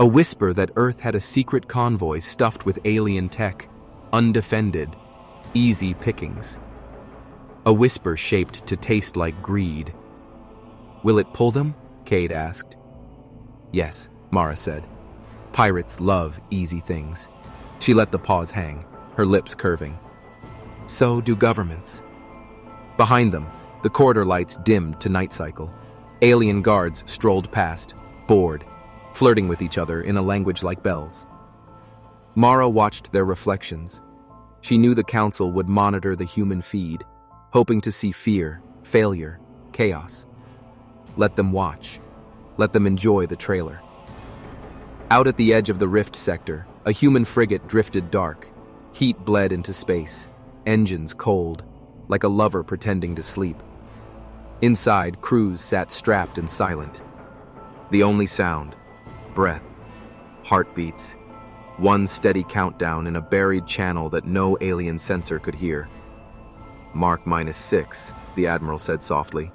A whisper that Earth had a secret convoy stuffed with alien tech, undefended, easy pickings. A whisper shaped to taste like greed. "Will it pull them?" Cade asked. "Yes," Mara said. "Pirates love easy things." She let the pause hang, her lips curving. "So do governments." Behind them, the corridor lights dimmed to night cycle. Alien guards strolled past, bored, flirting with each other in a language like bells. Mara watched their reflections. She knew the council would monitor the human feed, hoping to see fear, failure, chaos. Let them watch. Let them enjoy the trailer. Out at the edge of the rift sector, a human frigate drifted dark. Heat bled into space, engines cold, like a lover pretending to sleep. Inside, crews sat strapped and silent. The only sound, breath, heartbeats, one steady countdown in a buried channel that no alien sensor could hear. "Mark -6, the Admiral said softly.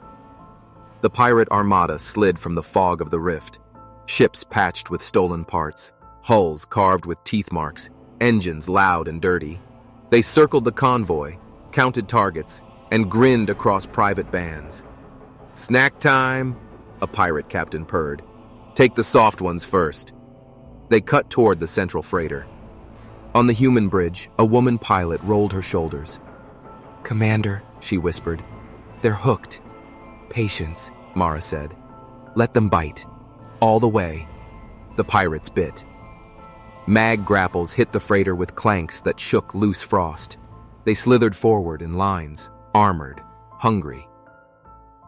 The pirate armada slid from the fog of the rift, ships patched with stolen parts, hulls carved with teeth marks, engines loud and dirty. They circled the convoy, counted targets, and grinned across private bands. "Snack time," a pirate captain purred. "Take the soft ones first." They cut toward the central freighter. On the human bridge, a woman pilot rolled her shoulders. "Commander," she whispered, "they're hooked." "Patience," Mara said. "Let them bite. All the way." The pirates bit. Mag grapples hit the freighter with clanks that shook loose frost. They slithered forward in lines, armored, hungry.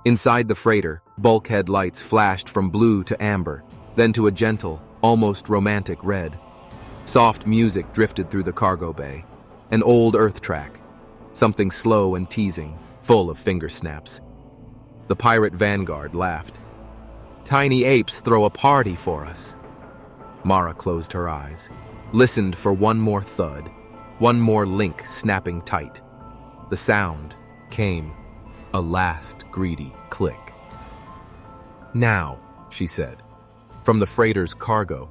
Inside the freighter, bulkhead lights flashed from blue to amber, then to a gentle, almost romantic red. Soft music drifted through the cargo bay. An old Earth track. Something slow and teasing, full of finger snaps. The pirate vanguard laughed. "Tiny apes throw a party for us." Mara closed her eyes, listened for one more thud, one more link snapping tight. The sound came, a last greedy click. "Now," she said. From the freighter's cargo,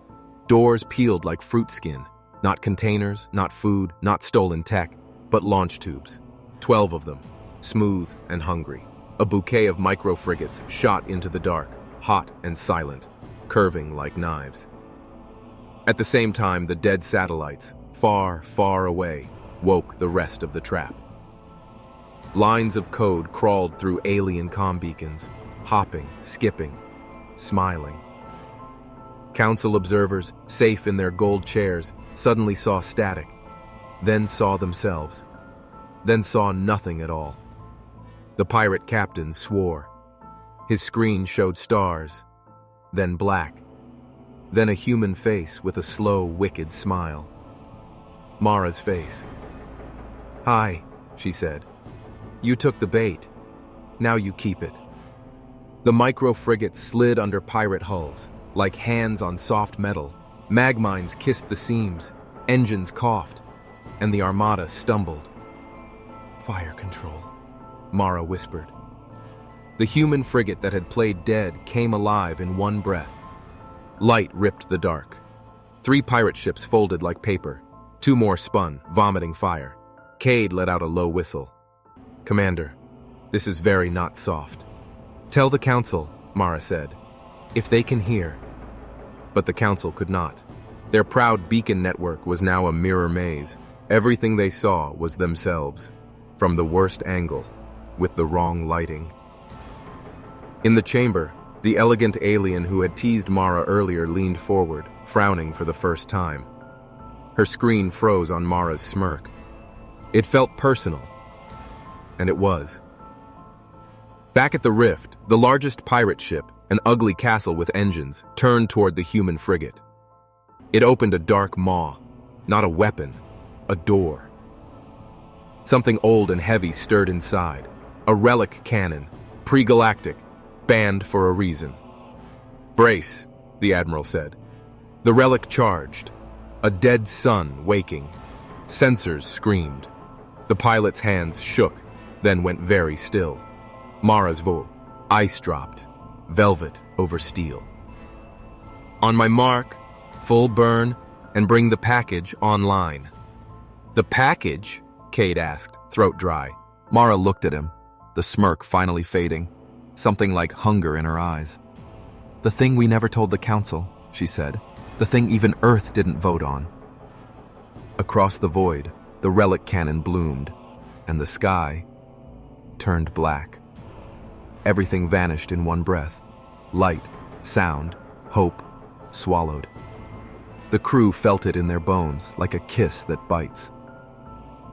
doors peeled like fruit skin. Not containers, not food, not stolen tech, but launch tubes. 12 of them, smooth and hungry. A bouquet of micro-frigates shot into the dark, hot and silent, curving like knives. At the same time, the dead satellites, far, far away, woke the rest of the trap. Lines of code crawled through alien comm beacons, hopping, skipping, smiling. Council observers, safe in their gold chairs, suddenly saw static, then saw themselves, then saw nothing at all. The pirate captain swore. His screen showed stars, then black, then a human face with a slow, wicked smile. Mara's face. "Hi," she said. "You took the bait. Now you keep it." The micro-frigates slid under pirate hulls, like hands on soft metal. Magmines kissed the seams, engines coughed, and the armada stumbled. "Fire control," Mara whispered. The human frigate that had played dead came alive in one breath. Light ripped the dark. 3 pirate ships folded like paper. 2 more spun, vomiting fire. Cade let out a low whistle. "Commander, this is very not soft." "Tell the council," Mara said, "if they can hear." But the council could not. Their proud beacon network was now a mirror maze. Everything they saw was themselves, from the worst angle, with the wrong lighting. In the chamber, the elegant alien who had teased Mara earlier leaned forward, frowning for the first time. Her screen froze on Mara's smirk. It felt personal. And it was. Back at the rift, the largest pirate ship, an ugly castle with engines, turned toward the human frigate. It opened a dark maw, not a weapon, a door. Something old and heavy stirred inside, a relic cannon, pre-galactic, banned for a reason. "Brace," the Admiral said. The relic charged, a dead sun waking. Sensors screamed. The pilot's hands shook, then went very still. Mara's voice, ice dropped, velvet over steel. "On my mark, Full burn, and bring the package online. The package? Cade asked, throat dry. Mara looked at him, the smirk finally fading, something like hunger in her eyes. The thing we never told the council, she said. The thing even Earth didn't vote on. Across the void, the relic cannon bloomed, and the sky turned black. Everything vanished in one breath. Light, sound, hope, swallowed. The crew felt it in their bones, like a kiss that bites.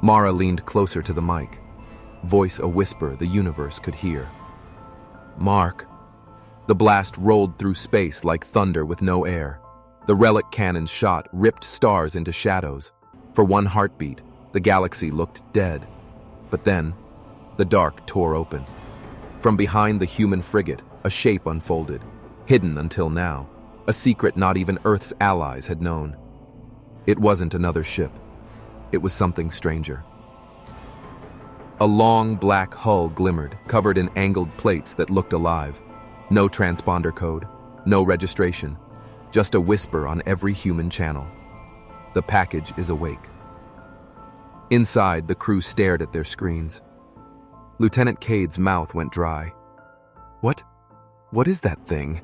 Mara leaned closer to the mic, voice a whisper the universe could hear. Mark. The blast rolled through space like thunder with no air. The relic cannon's shot ripped stars into shadows. For one heartbeat, the galaxy looked dead. But then, the dark tore open. From behind the human frigate, a shape unfolded, hidden until now, a secret not even Earth's allies had known. It wasn't another ship. It was something stranger. A long black hull glimmered, covered in angled plates that looked alive. No transponder code, no registration, just a whisper on every human channel. The package is awake. Inside, the crew stared at their screens. Lieutenant Cade's mouth went dry. What is that thing?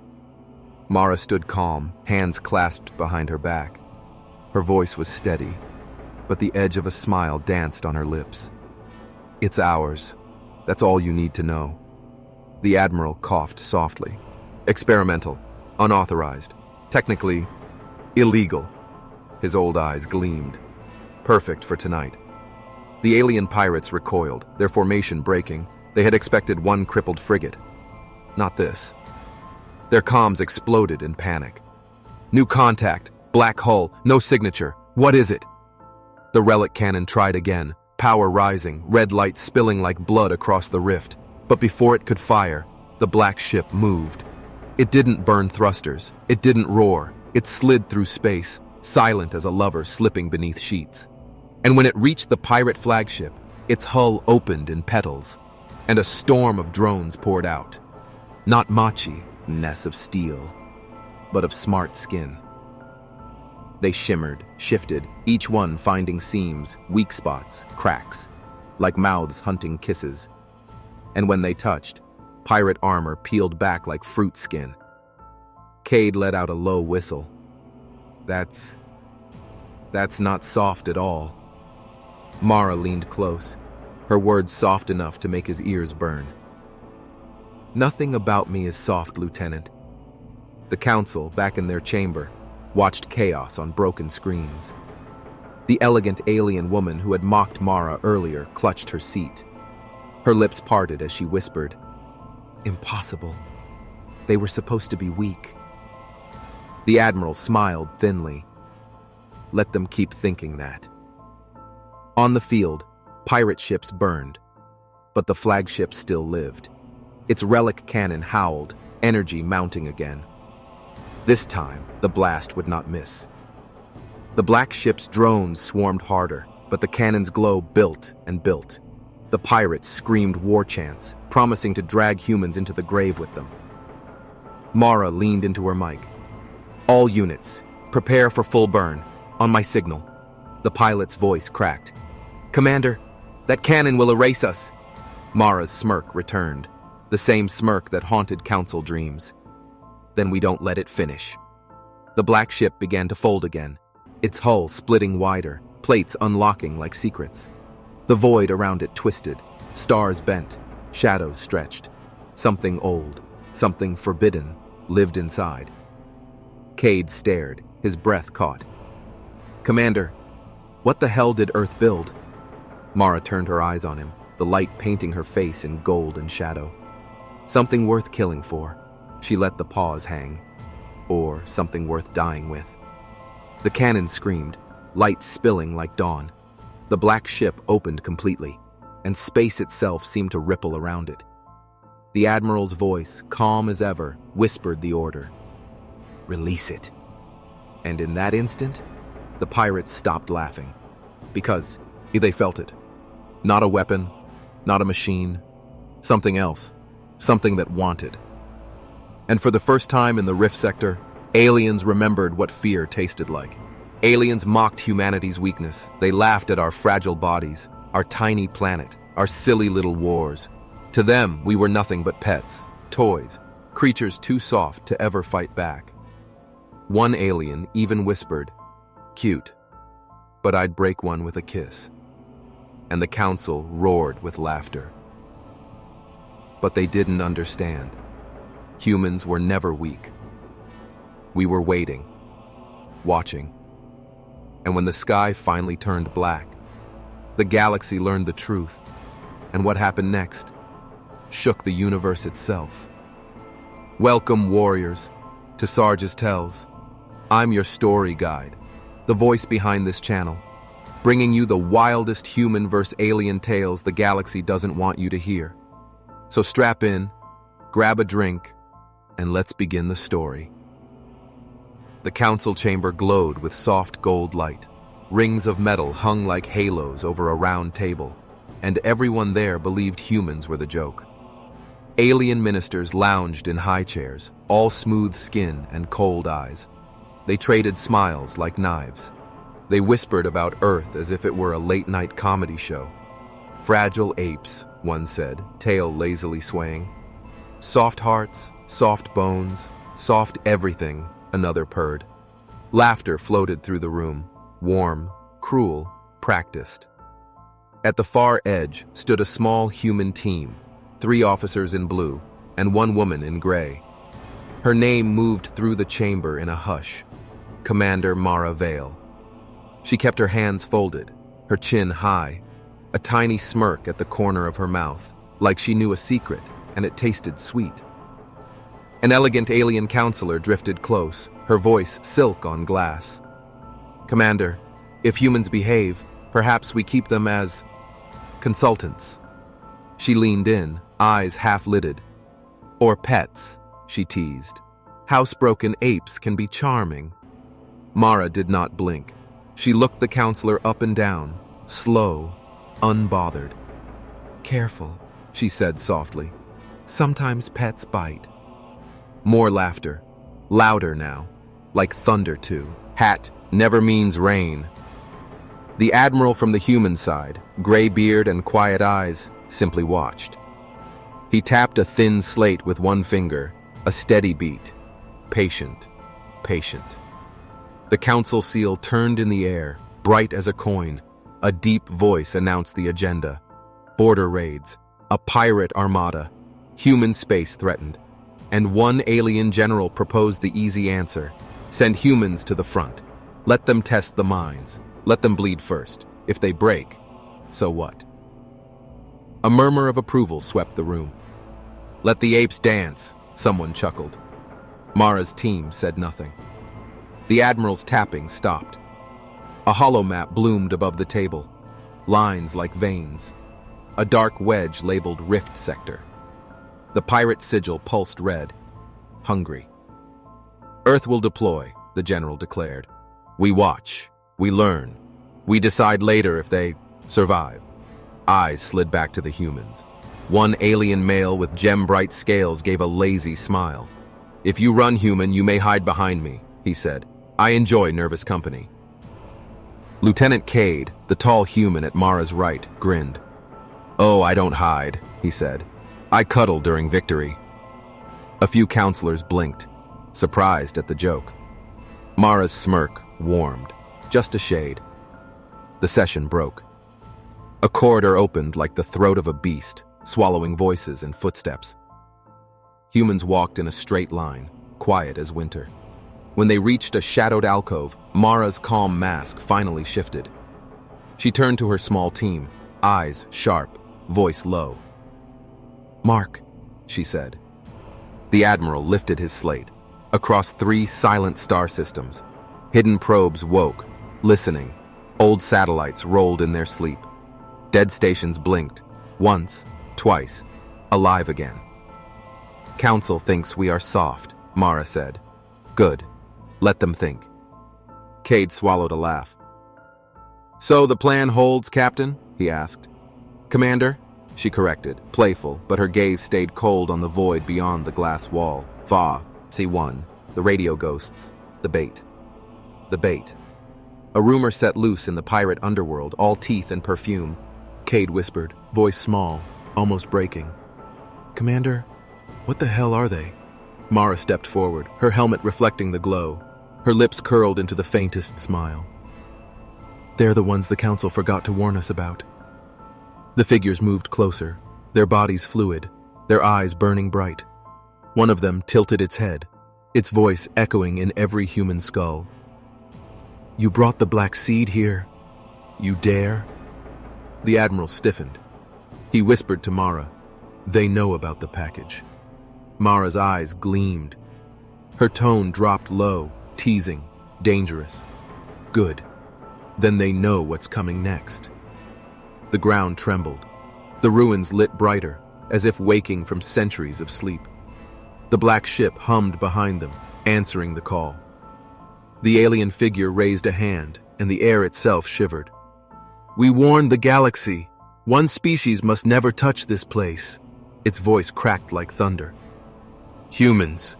Mara stood calm, hands clasped behind her back. Her voice was steady, but the edge of a smile danced on her lips. It's ours. That's all you need to know. The Admiral coughed softly. Experimental, unauthorized, technically illegal. His old eyes gleamed. Perfect for tonight. The alien pirates recoiled, their formation breaking. They had expected one crippled frigate. Not this. Their comms exploded in panic. New contact, black hull, no signature. What is it? The relic cannon tried again, power rising, red light spilling like blood across the rift. But before it could fire, the black ship moved. It didn't burn thrusters. It didn't roar. It slid through space, silent as a lover slipping beneath sheets. And when it reached the pirate flagship, its hull opened in petals, and a storm of drones poured out. Not machi-ness of steel, but of smart skin. They shimmered, shifted, each one finding seams, weak spots, cracks, like mouths hunting kisses. And when they touched, pirate armor peeled back like fruit skin. Cade let out a low whistle. That's not soft at all. Mara leaned close, her words soft enough to make his ears burn. Nothing about me is soft, Lieutenant. The council, back in their chamber, watched chaos on broken screens. The elegant alien woman who had mocked Mara earlier clutched her seat. Her lips parted as she whispered, "Impossible. They were supposed to be weak." The Admiral smiled thinly. Let them keep thinking that. On the field, pirate ships burned, but the flagship still lived. Its relic cannon howled, energy mounting again. This time, the blast would not miss. The black ship's drones swarmed harder, but the cannon's glow built and built. The pirates screamed war chants, promising to drag humans into the grave with them. Mara leaned into her mic. "All units, prepare for full burn, on my signal." The pilot's voice cracked. "Commander, that cannon will erase us." Mara's smirk returned, the same smirk that haunted council dreams. "Then we don't let it finish." The black ship began to fold again, its hull splitting wider, plates unlocking like secrets. The void around it twisted, stars bent, shadows stretched. Something old, something forbidden, lived inside. Cade stared, his breath caught. "Commander, what the hell did Earth build?" Mara turned her eyes on him, the light painting her face in gold and shadow. "Something worth killing for." She let the pause hang. "Or something worth dying with." The cannon screamed, light spilling like dawn. The black ship opened completely, and space itself seemed to ripple around it. The Admiral's voice, calm as ever, whispered the order. "Release it." And in that instant, the pirates stopped laughing. Because they felt it. Not a weapon, not a machine, something else, something that wanted. And for the first time in the Rift sector, Aliens remembered what fear tasted like. Aliens mocked humanity's weakness. They laughed at our fragile bodies, our tiny planet, our silly little wars. To them, we were nothing but pets, toys, creatures too soft to ever fight back. One alien even whispered, "Cute, but I'd break one with a kiss." And the council roared with laughter. But they didn't understand. Humans were never weak. We were waiting, watching. And when the sky finally turned black, the galaxy learned the truth. And what happened next shook the universe itself. Welcome, warriors, to Sarge's Tells. I'm your story guide, the voice behind this channel, bringing you the wildest human versus alien tales the galaxy doesn't want you to hear. So strap in, grab a drink, and let's begin the story. The council chamber glowed with soft gold light. Rings of metal hung like halos over a round table, and everyone there believed humans were the joke. Alien ministers lounged in high chairs, all smooth skin and cold eyes. They traded smiles like knives. They whispered about Earth as if it were a late-night comedy show. "Fragile apes," one said, tail lazily swaying. "Soft hearts, soft bones, soft everything," another purred. Laughter floated through the room, warm, cruel, practiced. At the far edge stood a small human team, 3 officers in blue and 1 woman in gray. Her name moved through the chamber in a hush, Commander Mara Vale. She kept her hands folded, her chin high, a tiny smirk at the corner of her mouth, like she knew a secret and it tasted sweet. An elegant alien counselor drifted close, her voice silk on glass. "Commander, if humans behave, perhaps we keep them as consultants." She leaned in, eyes half-lidded. "Or pets," she teased. "Housebroken apes can be charming." Mara did not blink. She looked the counselor up and down, slow, unbothered. "Careful," she said softly. "Sometimes pets bite." More laughter, louder now, like thunder too. "Hat never means rain." The admiral from the human side, gray beard and quiet eyes, simply watched. He tapped a thin slate with 1 finger, a steady beat. Patient, patient. The council seal turned in the air, bright as a coin. A deep voice announced the agenda. Border raids, a pirate armada, human space threatened. And 1 alien general proposed the easy answer. Send humans to the front. Let them test the mines. Let them bleed first. If they break, so what? A murmur of approval swept the room. "Let the apes dance," someone chuckled. Mara's team said nothing. The admiral's tapping stopped. A hollow map bloomed above the table, lines like veins. A dark wedge labeled Rift Sector. The pirate sigil pulsed red. Hungry. "Earth will deploy," the general declared. "We watch. We learn. We decide later if they survive." Eyes slid back to the humans. 1 alien male with gem-bright scales gave a lazy smile. "If you run, human, you may hide behind me," he said. "I enjoy nervous company." Lieutenant Cade, the tall human at Mara's right, grinned. "Oh, I don't hide," he said. "I cuddle during victory." A few counselors blinked, surprised at the joke. Mara's smirk warmed, just a shade. The session broke. A corridor opened like the throat of a beast, swallowing voices and footsteps. Humans walked in a straight line, quiet as winter. When they reached a shadowed alcove, Mara's calm mask finally shifted. She turned to her small team, eyes sharp, voice low. "Mark," she said. The Admiral lifted his slate. Across 3 silent star systems, hidden probes woke, listening. Old satellites rolled in their sleep. Dead stations blinked, once, twice, alive again. "Council thinks we are soft," Mara said. "Good. Let them think." Cade swallowed a laugh. "So the plan holds, Captain?" he asked. "Commander," she corrected, playful, but her gaze stayed cold on the void beyond the glass wall. "Va, C1," The radio ghosts. The bait. The bait. A rumor set loose in the pirate underworld, all teeth and perfume. Cade whispered, voice small, almost breaking. Commander, what the hell are they? Mara stepped forward, her helmet reflecting the glow. Her lips curled into the faintest smile. They're the ones the council forgot to warn us about. The figures moved closer, their bodies fluid, their eyes burning bright. One of them tilted its head, its voice echoing in every human skull. You brought the Black Seed here? You dare? The Admiral stiffened. He whispered to Mara, they know about the package. Mara's eyes gleamed. Her tone dropped low, teasing, dangerous. Good. Then they know what's coming next. The ground trembled. The ruins lit brighter, as if waking from centuries of sleep. The black ship hummed behind them, answering the call. The alien figure raised a hand, and the air itself shivered. We warned the galaxy. One species must never touch this place. Its voice cracked like thunder. Humans.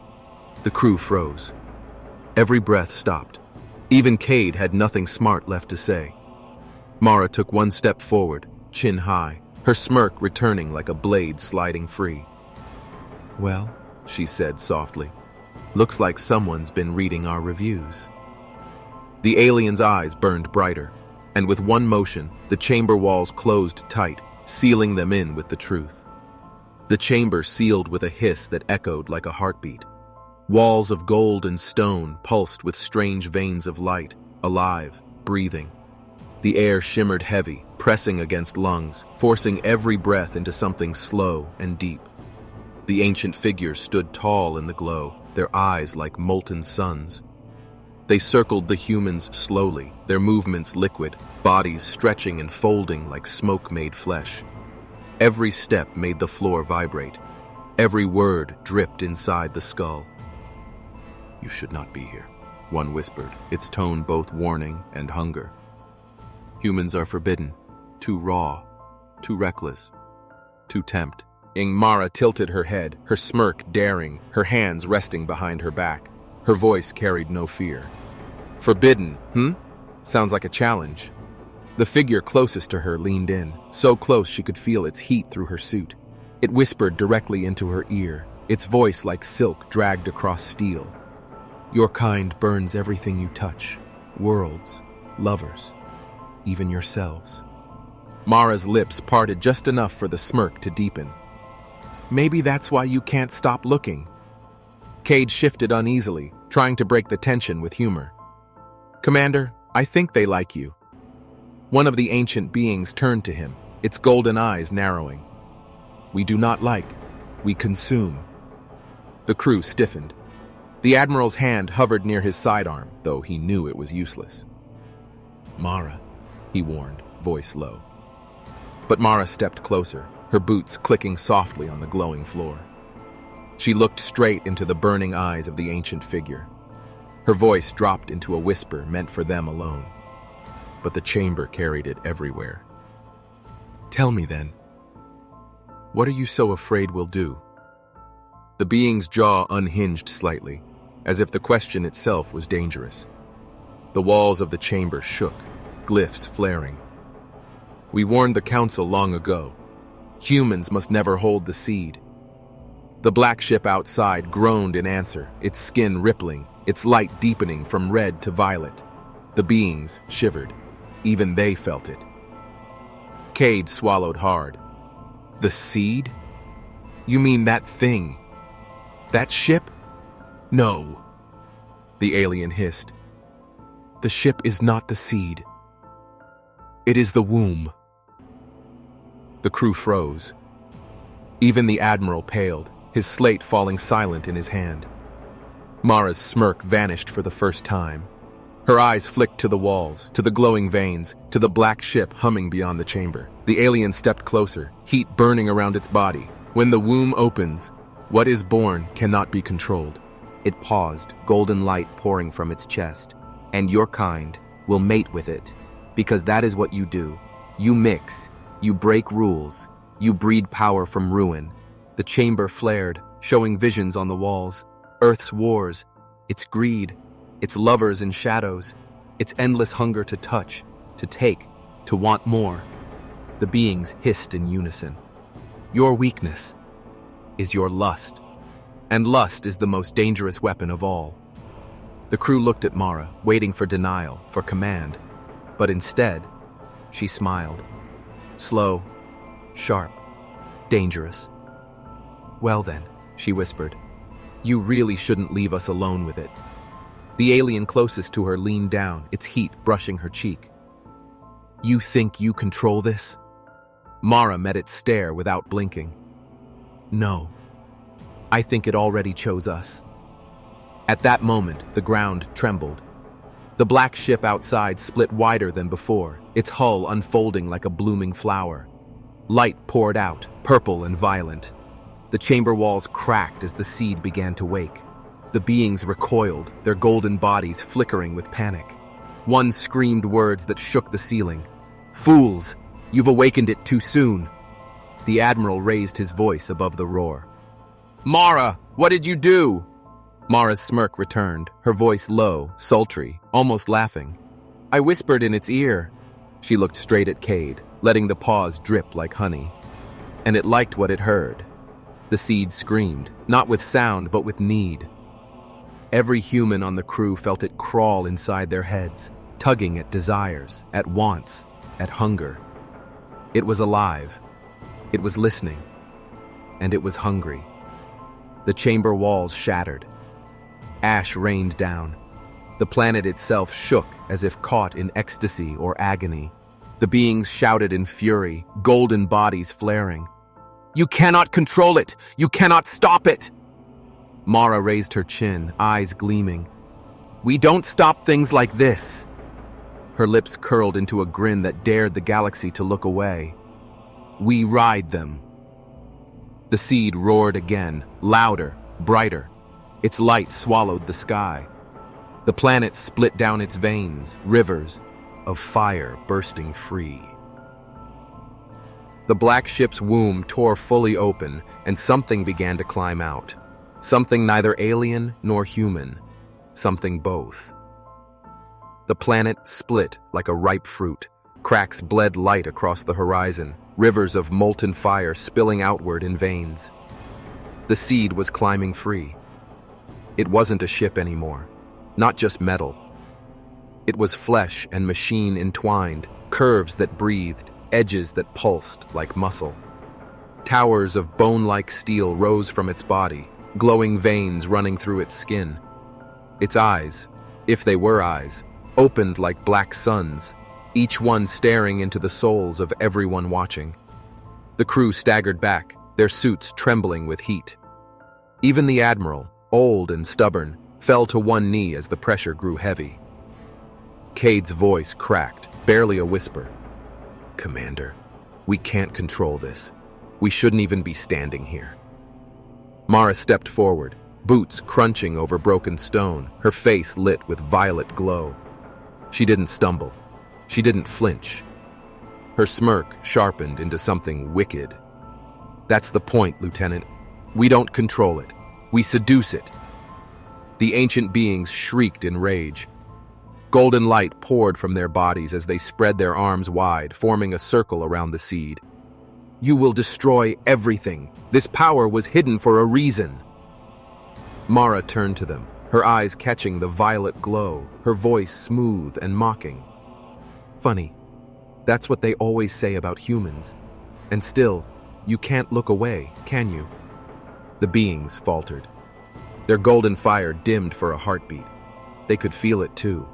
The crew froze. Every breath stopped. Even Cade had nothing smart left to say. Mara took one step forward, chin high, her smirk returning like a blade sliding free. Well, she said softly, looks like someone's been reading our reviews. The alien's eyes burned brighter, and with one motion, the chamber walls closed tight, sealing them in with the truth. The chamber sealed with a hiss that echoed like a heartbeat. Walls of gold and stone pulsed with strange veins of light, alive, breathing. The air shimmered heavy, pressing against lungs, forcing every breath into something slow and deep. The ancient figures stood tall in the glow, their eyes like molten suns. They circled the humans slowly, their movements liquid, bodies stretching and folding like smoke-made flesh. Every step made the floor vibrate. Every word dripped inside the skull. You should not be here, one whispered, its tone both warning and hunger. Humans are forbidden, too raw, too reckless, too tempted. Mara tilted her head, her smirk daring, her hands resting behind her back. Her voice carried no fear. Forbidden, Sounds like a challenge. The figure closest to her leaned in, so close she could feel its heat through her suit. It whispered directly into her ear, its voice like silk dragged across steel. Your kind burns everything you touch, worlds, lovers, even yourselves. Mara's lips parted just enough for the smirk to deepen. Maybe that's why you can't stop looking. Cade shifted uneasily, trying to break the tension with humor. Commander, I think they like you. One of the ancient beings turned to him, its golden eyes narrowing. We do not like, we consume. The crew stiffened. The Admiral's hand hovered near his sidearm, though he knew it was useless. Mara, he warned, voice low. But Mara stepped closer, her boots clicking softly on the glowing floor. She looked straight into the burning eyes of the ancient figure. Her voice dropped into a whisper meant for them alone. But the chamber carried it everywhere. Tell me then, what are you so afraid we'll do? The being's jaw unhinged slightly, as if the question itself was dangerous. The walls of the chamber shook, glyphs flaring. We warned the council long ago. Humans must never hold the seed. The black ship outside groaned in answer, its skin rippling, its light deepening from red to violet. The beings shivered. Even they felt it. Cade swallowed hard. The seed? You mean that thing? That ship? No. The alien hissed. The ship is not the seed. It is the womb. The crew froze. Even the Admiral paled, his slate falling silent in his hand. Mara's smirk vanished for the first time. Her eyes flicked to the walls, to the glowing veins, to the black ship humming beyond the chamber. The alien stepped closer, heat burning around its body. When the womb opens, what is born cannot be controlled. It paused, golden light pouring from its chest. And your kind will mate with it, because that is what you do. You mix, you break rules, you breed power from ruin. The chamber flared, showing visions on the walls. Earth's wars, Its greed, its lovers in shadows, its endless hunger to touch, to take, to want more. The beings hissed in unison. Your weakness is your lust, and lust is the most dangerous weapon of all. The crew looked at Mara, waiting for denial, for command, but instead, she smiled. Slow, sharp, dangerous. Well then, she whispered, you really shouldn't leave us alone with it. The alien closest to her leaned down, its heat brushing her cheek. You think you control this? Mara met its stare without blinking. No, I think it already chose us. At that moment, the ground trembled. The black ship outside split wider than before, its hull unfolding like a blooming flower. Light poured out, purple and violent. The chamber walls cracked as the seed began to wake. The beings recoiled, their golden bodies flickering with panic. One screamed words that shook the ceiling. Fools! You've awakened it too soon. The Admiral raised his voice above the roar. Mara, what did you do? Mara's smirk returned, her voice low, sultry, almost laughing. I whispered in its ear. She looked straight at Cade, letting the pause drip like honey. And it liked what it heard. The seed screamed, not with sound but with need. Every human on the crew felt it crawl inside their heads, tugging at desires, at wants, at hunger. It was alive. It was listening. And it was hungry. The chamber walls shattered. Ash rained down. The planet itself shook as if caught in ecstasy or agony. The beings shouted in fury, golden bodies flaring. You cannot control it! You cannot stop it! Mara raised her chin, eyes gleaming. We don't stop things like this. Her lips curled into a grin that dared the galaxy to look away. We ride them. The seed roared again, louder, brighter. Its light swallowed the sky. The planet split down its veins, rivers of fire bursting free. The black ship's womb tore fully open, and something began to climb out. Something neither alien nor human. Something both. The planet split like a ripe fruit. Cracks bled light across the horizon, rivers of molten fire spilling outward in veins. The seed was climbing free. It wasn't a ship anymore, not just metal. It was flesh and machine entwined, curves that breathed, edges that pulsed like muscle. Towers of bone-like steel rose from its body, glowing veins running through its skin. Its eyes, if they were eyes, opened like black suns, each one staring into the souls of everyone watching. The crew staggered back, their suits trembling with heat. Even the Admiral, old and stubborn, fell to one knee as the pressure grew heavy. Cade's voice cracked, barely a whisper. Commander, we can't control this. We shouldn't even be standing here. Mara stepped forward, boots crunching over broken stone, her face lit with violet glow. She didn't stumble. She didn't flinch. Her smirk sharpened into something wicked. That's the point, Lieutenant. We don't control it. We seduce it. The ancient beings shrieked in rage. Golden light poured from their bodies as they spread their arms wide, forming a circle around the seed. You will destroy everything. This power was hidden for a reason. Mara turned to them, her eyes catching the violet glow, her voice smooth and mocking. Funny, that's what they always say about humans. And still, you can't look away, can you? The beings faltered. Their golden fire dimmed for a heartbeat. They could feel it too.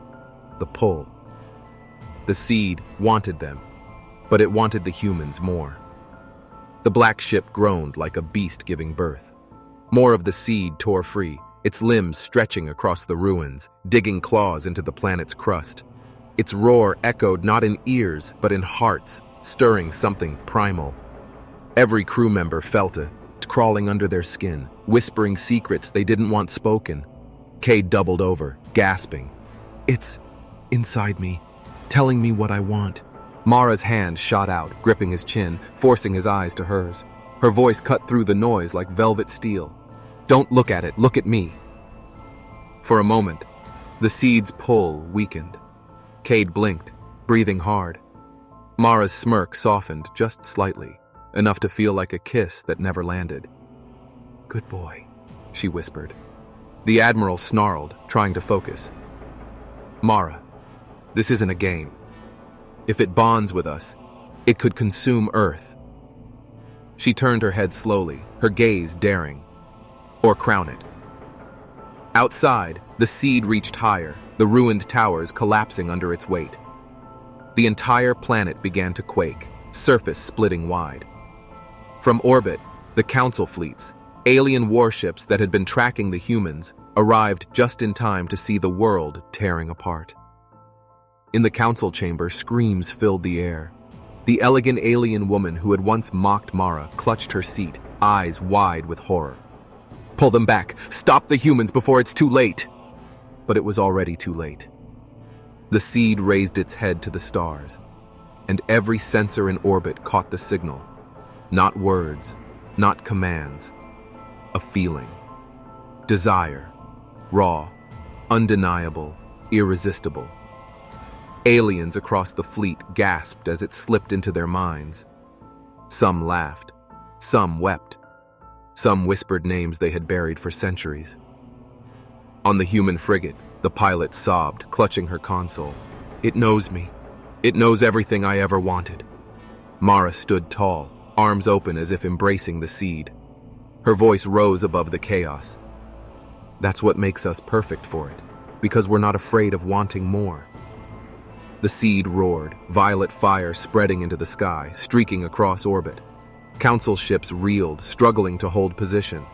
The pull. The seed wanted them, but it wanted the humans more. The black ship groaned like a beast giving birth. More of the seed tore free, its limbs stretching across the ruins, digging claws into the planet's crust. Its roar echoed not in ears, but in hearts, stirring something primal. Every crew member felt it, crawling under their skin, whispering secrets they didn't want spoken. Cade doubled over, gasping. It's inside me, telling me what I want. Mara's hand shot out, gripping his chin, forcing his eyes to hers. Her voice cut through the noise like velvet steel. Don't look at it, look at me. For a moment, the seed's pull weakened. Cade blinked, breathing hard. Mara's smirk softened just slightly, enough to feel like a kiss that never landed. "Good boy," she whispered. The Admiral snarled, trying to focus. "Mara, this isn't a game. If it bonds with us, it could consume Earth." She turned her head slowly, her gaze daring. Or crown it. Outside, the seed reached higher, the ruined towers collapsing under its weight. The entire planet began to quake, surface splitting wide. From orbit, the Council fleets, alien warships that had been tracking the humans, arrived just in time to see the world tearing apart. In the Council chamber, screams filled the air. The elegant alien woman who had once mocked Mara clutched her seat, eyes wide with horror. "Pull them back! Stop the humans before it's too late!" But it was already too late. The seed raised its head to the stars, and every sensor in orbit caught the signal. Not words, not commands. A feeling. Desire. Raw. Undeniable. Irresistible. Aliens across the fleet gasped as it slipped into their minds. Some laughed. Some wept. Some whispered names they had buried for centuries. On the human frigate, the pilot sobbed, clutching her console. "It knows me. It knows everything I ever wanted." Mara stood tall, arms open as if embracing the seed. Her voice rose above the chaos. "That's what makes us perfect for it, because we're not afraid of wanting more." The seed roared, violet fire spreading into the sky, streaking across orbit. Council ships reeled, struggling to hold position.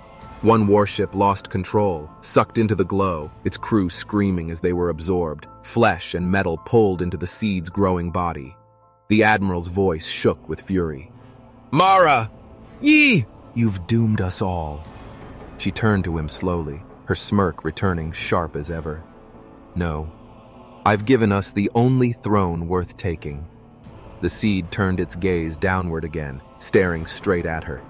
One warship lost control, sucked into the glow, its crew screaming as they were absorbed. Flesh and metal pulled into the seed's growing body. The Admiral's voice shook with fury. "Mara! Ye! You've doomed us all." She turned to him slowly, her smirk returning sharp as ever. "No. I've given us the only throne worth taking." The seed turned its gaze downward again, staring straight at her.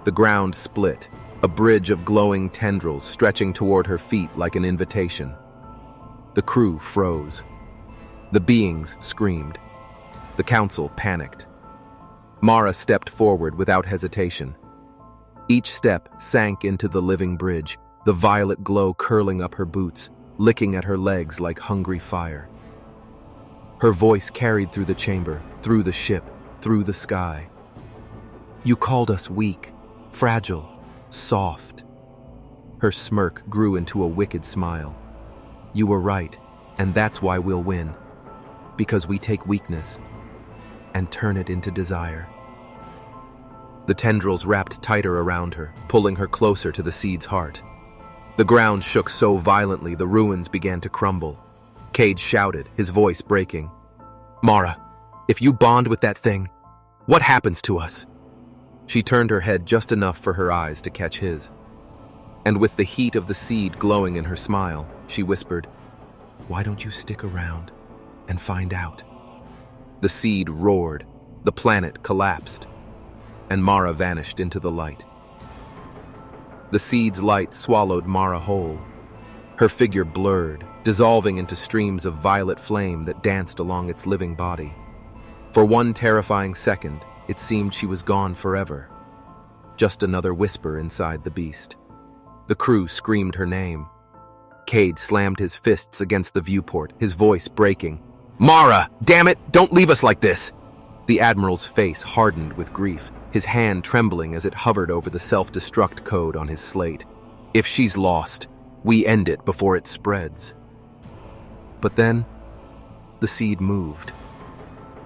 The ground split, a bridge of glowing tendrils stretching toward her feet like an invitation. The crew froze. The beings screamed. The Council panicked. Mara stepped forward without hesitation. Each step sank into the living bridge, the violet glow curling up her boots, licking at her legs like hungry fire. Her voice carried through the chamber, through the ship, through the sky. "You called us weak, fragile, soft." Her smirk grew into a wicked smile. "You were right, and that's why we'll win. Because we take weakness and turn it into desire." The tendrils wrapped tighter around her, pulling her closer to the seed's heart. The ground shook so violently the ruins began to crumble. Cade shouted, his voice breaking. "Mara, if you bond with that thing, what happens to us?" She turned her head just enough for her eyes to catch his. And with the heat of the seed glowing in her smile, she whispered, "Why don't you stick around and find out?" The seed roared, the planet collapsed, and Mara vanished into the light. The seed's light swallowed Mara whole. Her figure blurred, dissolving into streams of violet flame that danced along its living body. For one terrifying second, it seemed she was gone forever. Just another whisper inside the beast. The crew screamed her name. Cade slammed his fists against the viewport, his voice breaking. "Mara! Damn it! Don't leave us like this!" The Admiral's face hardened with grief, his hand trembling as it hovered over the self-destruct code on his slate. "If she's lost, we end it before it spreads." But then, the seed moved.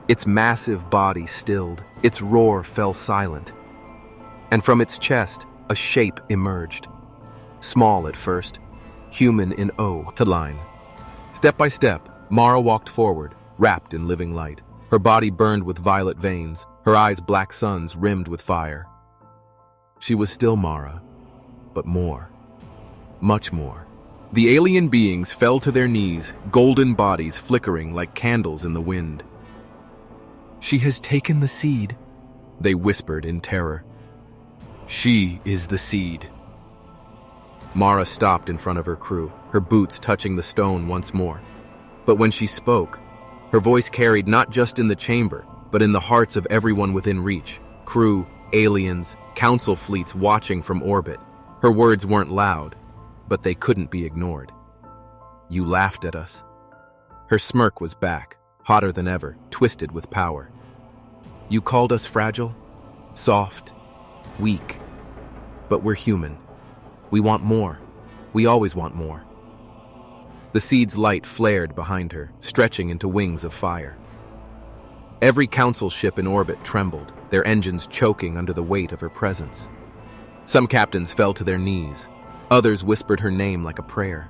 Its massive body stilled, its roar fell silent. And from its chest, a shape emerged. Small at first, human in line. Step by step, Mara walked forward, wrapped in living light. Her body burned with violet veins, her eyes black suns rimmed with fire. She was still Mara, but more. Much more. The alien beings fell to their knees, golden bodies flickering like candles in the wind. "She has taken the seed," they whispered in terror. "She is the seed." Mara stopped in front of her crew, her boots touching the stone once more. But when she spoke, her voice carried not just in the chamber, but in the hearts of everyone within reach. Crew, aliens, council fleets watching from orbit. Her words weren't loud, but they couldn't be ignored. You laughed at us. Her smirk was back, hotter than ever, twisted with power. You called us fragile, soft, weak. But we're human. We want more. We always want more. The seed's light flared behind her, stretching into wings of fire. Every council ship in orbit trembled, their engines choking under the weight of her presence. Some captains fell to their knees. Others whispered her name like a prayer.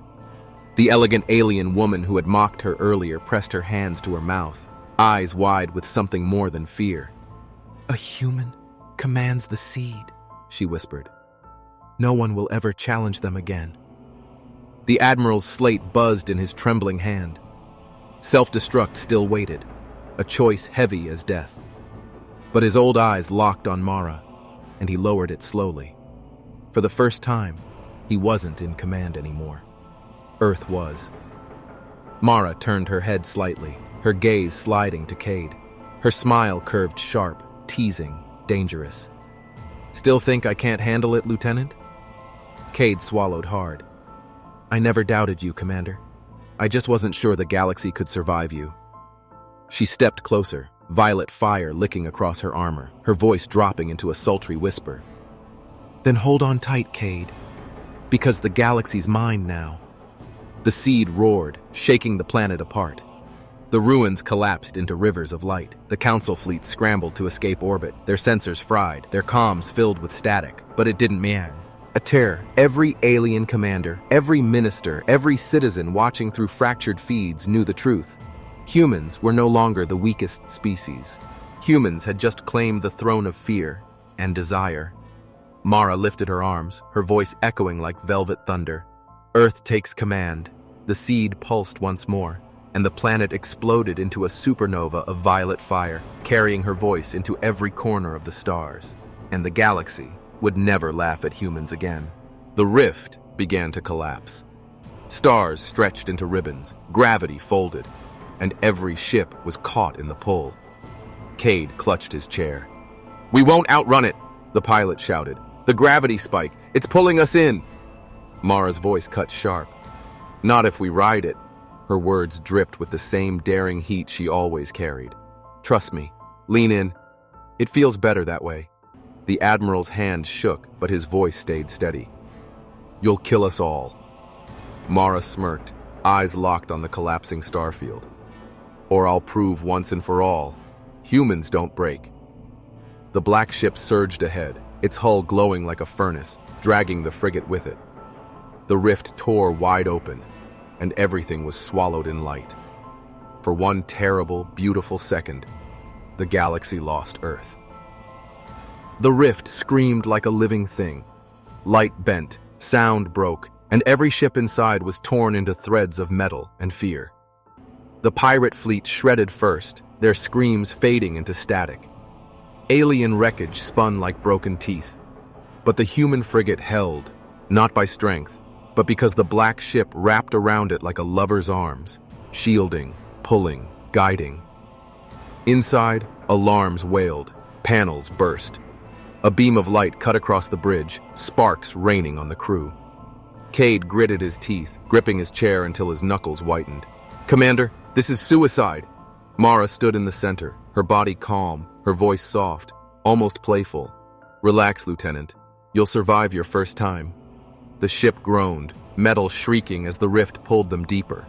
The elegant alien woman who had mocked her earlier pressed her hands to her mouth, eyes wide with something more than fear. A human commands the seed, she whispered. No one will ever challenge them again. The Admiral's slate buzzed in his trembling hand. Self-destruct still waited, a choice heavy as death. But his old eyes locked on Mara, and he lowered it slowly. For the first time, he wasn't in command anymore. Earth was. Mara turned her head slightly, her gaze sliding to Cade. Her smile curved sharp, teasing, dangerous. Still think I can't handle it, Lieutenant? Cade swallowed hard. I never doubted you, Commander. I just wasn't sure the galaxy could survive you. She stepped closer, violet fire licking across her armor, her voice dropping into a sultry whisper. Then hold on tight, Cade, because the galaxy's mine now. The seed roared, shaking the planet apart. The ruins collapsed into rivers of light. The council fleet scrambled to escape orbit, their sensors fried, their comms filled with static. But it didn't matter. A terror. Every alien commander, every minister, every citizen watching through fractured feeds knew the truth. Humans were no longer the weakest species. Humans had just claimed the throne of fear and desire. Mara lifted her arms, her voice echoing like velvet thunder. Earth takes command. The seed pulsed once more, and the planet exploded into a supernova of violet fire, carrying her voice into every corner of the stars. And the galaxy would never laugh at humans again. The rift began to collapse. Stars stretched into ribbons, gravity folded, and every ship was caught in the pull. Cade clutched his chair. We won't outrun it, the pilot shouted. The gravity spike, it's pulling us in. Mara's voice cut sharp. Not if we ride it. Her words dripped with the same daring heat she always carried. Trust me, lean in. It feels better that way. The Admiral's hand shook, but his voice stayed steady. You'll kill us all. Mara smirked, eyes locked on the collapsing starfield. Or I'll prove once and for all, humans don't break. The black ship surged ahead, its hull glowing like a furnace, dragging the frigate with it. The rift tore wide open, and everything was swallowed in light. For one terrible, beautiful second, the galaxy lost Earth. The rift screamed like a living thing. Light bent, sound broke, and every ship inside was torn into threads of metal and fear. The pirate fleet shredded first, their screams fading into static. Alien wreckage spun like broken teeth. But the human frigate held, not by strength, but because the black ship wrapped around it like a lover's arms, shielding, pulling, guiding. Inside, alarms wailed, panels burst. A beam of light cut across the bridge, sparks raining on the crew. Cade gritted his teeth, gripping his chair until his knuckles whitened. Commander, this is suicide. Mara stood in the center, her body calm, her voice soft, almost playful. Relax, Lieutenant. You'll survive your first time. The ship groaned, metal shrieking as the rift pulled them deeper.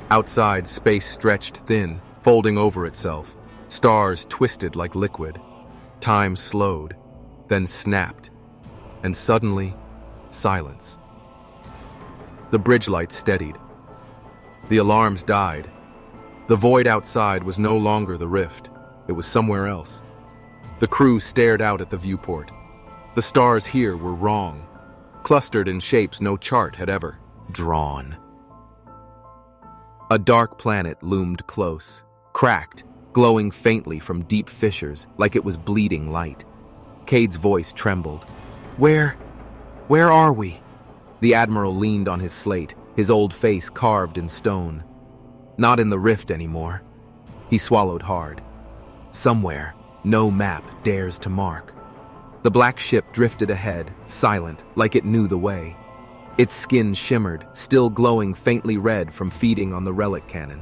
Outside, space stretched thin, folding over itself. Stars twisted like liquid. Time slowed, then snapped, and suddenly, silence. The bridge lights steadied. The alarms died. The void outside was no longer the rift. It was somewhere else. The crew stared out at the viewport. The stars here were wrong, clustered in shapes no chart had ever drawn. A dark planet loomed close, cracked, glowing faintly from deep fissures like it was bleeding light. Cade's voice trembled. Where are we? The admiral leaned on his slate, his old face carved in stone. Not in the rift anymore. He swallowed hard. Somewhere, no map dares to mark. The black ship drifted ahead, silent, like it knew the way. Its skin shimmered, still glowing faintly red from feeding on the relic cannon.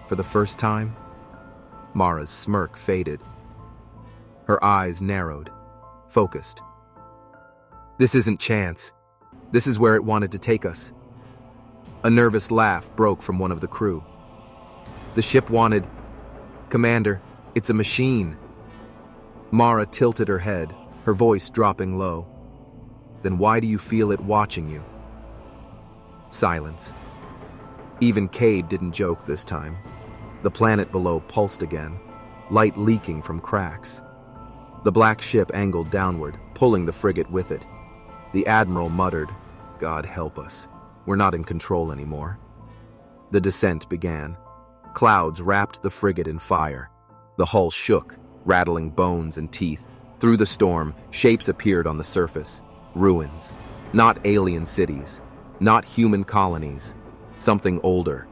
For the first time, Mara's smirk faded. Her eyes narrowed, focused. This isn't chance. This is where it wanted to take us. A nervous laugh broke from one of the crew. The ship wanted... Commander, it's a machine. Mara tilted her head, her voice dropping low. Then why do you feel it watching you? Silence. Even Cade didn't joke this time. The planet below pulsed again, light leaking from cracks. The black ship angled downward, pulling the frigate with it. The admiral muttered, "God help us. We're not in control anymore." The descent began. Clouds wrapped the frigate in fire. The hull shook, rattling bones and teeth. Through the storm, shapes appeared on the surface. Ruins. Not alien cities. Not human colonies. Something older.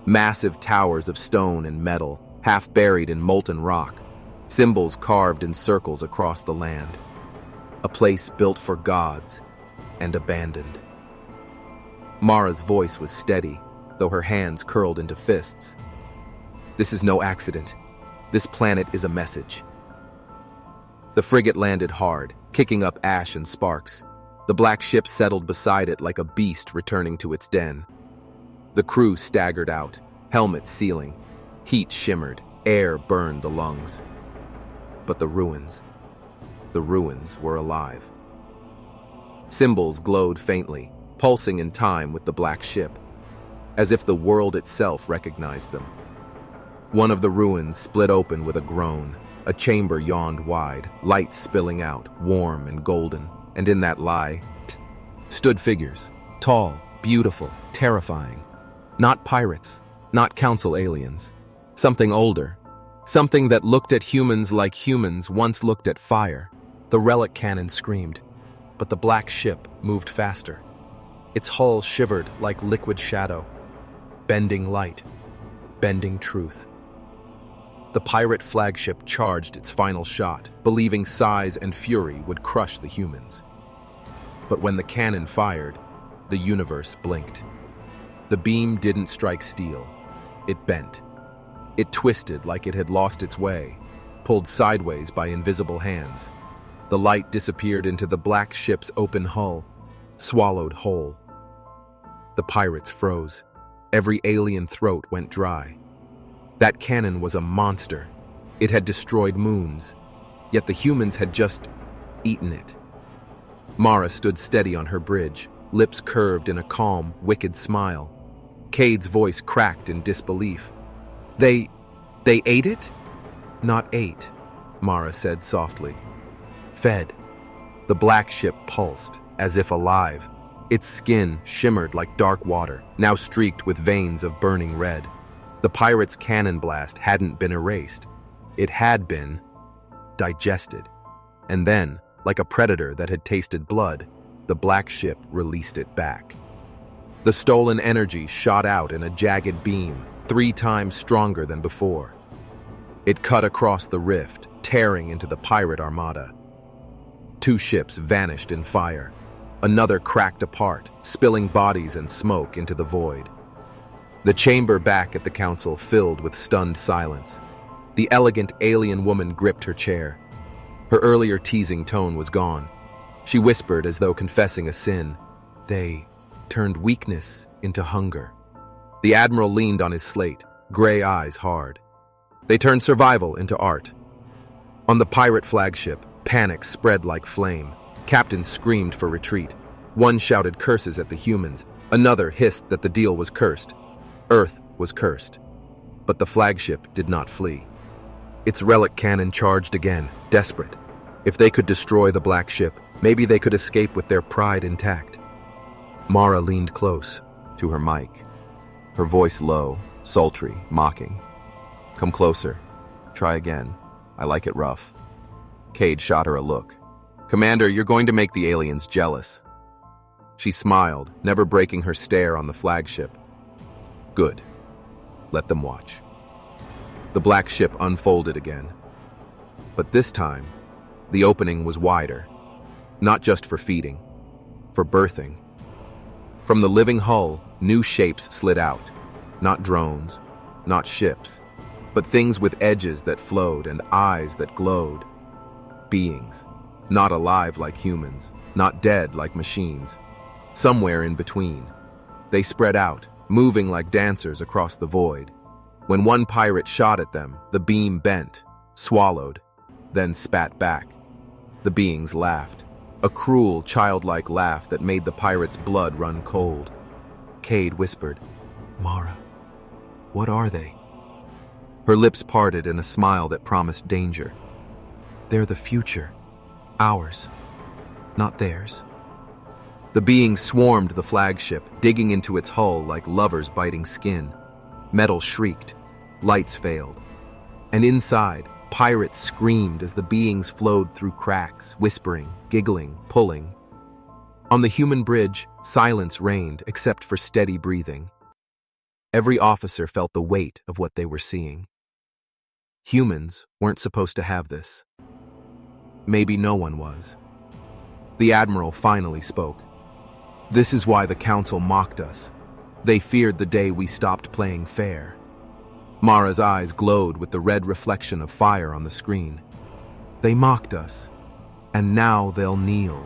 Massive towers of stone and metal, half buried in molten rock. Symbols carved in circles across the land. A place built for gods and abandoned. Mara's voice was steady, though her hands curled into fists. This is no accident. This planet is a message. The frigate landed hard, kicking up ash and sparks. The black ship settled beside it like a beast returning to its den. The crew staggered out, helmets sealing. Heat shimmered, air burned the lungs. But the ruins were alive. Symbols glowed faintly, pulsing in time with the black ship, as if the world itself recognized them. One of the ruins split open with a groan. A chamber yawned wide, light spilling out, warm and golden, and in that light stood figures, tall, beautiful, terrifying. Not pirates, not council aliens. Something older. Something that looked at humans like humans once looked at fire. The relic cannon screamed, but the black ship moved faster. Its hull shivered like liquid shadow, bending light, bending truth. The pirate flagship charged its final shot, believing size and fury would crush the humans. But when the cannon fired, the universe blinked. The beam didn't strike steel. It bent. It twisted like it had lost its way, pulled sideways by invisible hands. The light disappeared into the black ship's open hull, swallowed whole. The pirates froze. Every alien throat went dry. That cannon was a monster. It had destroyed moons, yet the humans had just eaten it. Mara stood steady on her bridge, lips curved in a calm, wicked smile. Cade's voice cracked in disbelief. They ate it? Not ate, Mara said softly. Fed. The black ship pulsed, as if alive. Its skin shimmered like dark water, now streaked with veins of burning red. The pirate's cannon blast hadn't been erased. It had been digested. And then, like a predator that had tasted blood, the black ship released it back. The stolen energy shot out in a jagged beam, 3 times stronger than before. It cut across the rift, tearing into the pirate armada. 2 ships vanished in fire. Another cracked apart, spilling bodies and smoke into the void. The chamber back at the council filled with stunned silence. The elegant alien woman gripped her chair. Her earlier teasing tone was gone. She whispered as though confessing a sin. They turned weakness into hunger. The admiral leaned on his slate, gray eyes hard. They turned survival into art. On the pirate flagship, panic spread like flame. Captains screamed for retreat. One shouted curses at the humans. Another hissed that the deal was cursed. Earth was cursed. But the flagship did not flee. Its relic cannon charged again, desperate. If they could destroy the black ship, maybe they could escape with their pride intact. Mara leaned close to her mic, her voice low, sultry, mocking. Come closer. Try again. I like it rough. Cade shot her a look. Commander, you're going to make the aliens jealous. She smiled, never breaking her stare on the flagship. Good. Let them watch. The black ship unfolded again. But this time, the opening was wider. Not just for feeding, for birthing. From the living hull, new shapes slid out. Not drones, not ships, but things with edges that flowed and eyes that glowed. Beings, not alive like humans, not dead like machines. Somewhere in between. They spread out, moving like dancers across the void. When one pirate shot at them, the beam bent, swallowed, then spat back. The beings laughed, a cruel, childlike laugh that made the pirate's blood run cold. Cade whispered, "Mara, what are they?" Her lips parted in a smile that promised danger. "They're the future. Ours, not theirs." The beings swarmed the flagship, digging into its hull like lovers biting skin. Metal shrieked, lights failed. And inside, pirates screamed as the beings flowed through cracks, whispering, giggling, pulling. On the human bridge, silence reigned except for steady breathing. Every officer felt the weight of what they were seeing. Humans weren't supposed to have this. Maybe no one was. The Admiral finally spoke. "This is why the Council mocked us. They feared the day we stopped playing fair." Mara's eyes glowed with the red reflection of fire on the screen. "They mocked us, and now they'll kneel."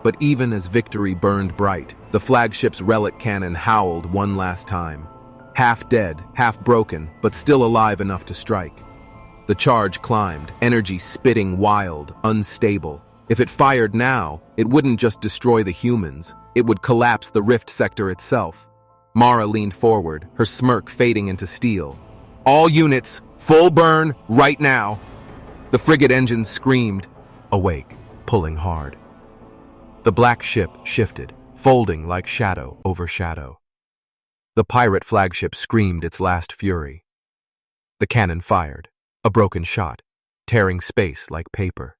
But even as victory burned bright, the flagship's relic cannon howled one last time. Half dead, half broken, but still alive enough to strike. The charge climbed, energy spitting wild, unstable. If it fired now, it wouldn't just destroy the humans, it would collapse the rift sector itself. Mara leaned forward, her smirk fading into steel. "All units, full burn, right now!" The frigate engines screamed, awake, pulling hard. The black ship shifted, folding like shadow over shadow. The pirate flagship screamed its last fury. The cannon fired, a broken shot, tearing space like paper.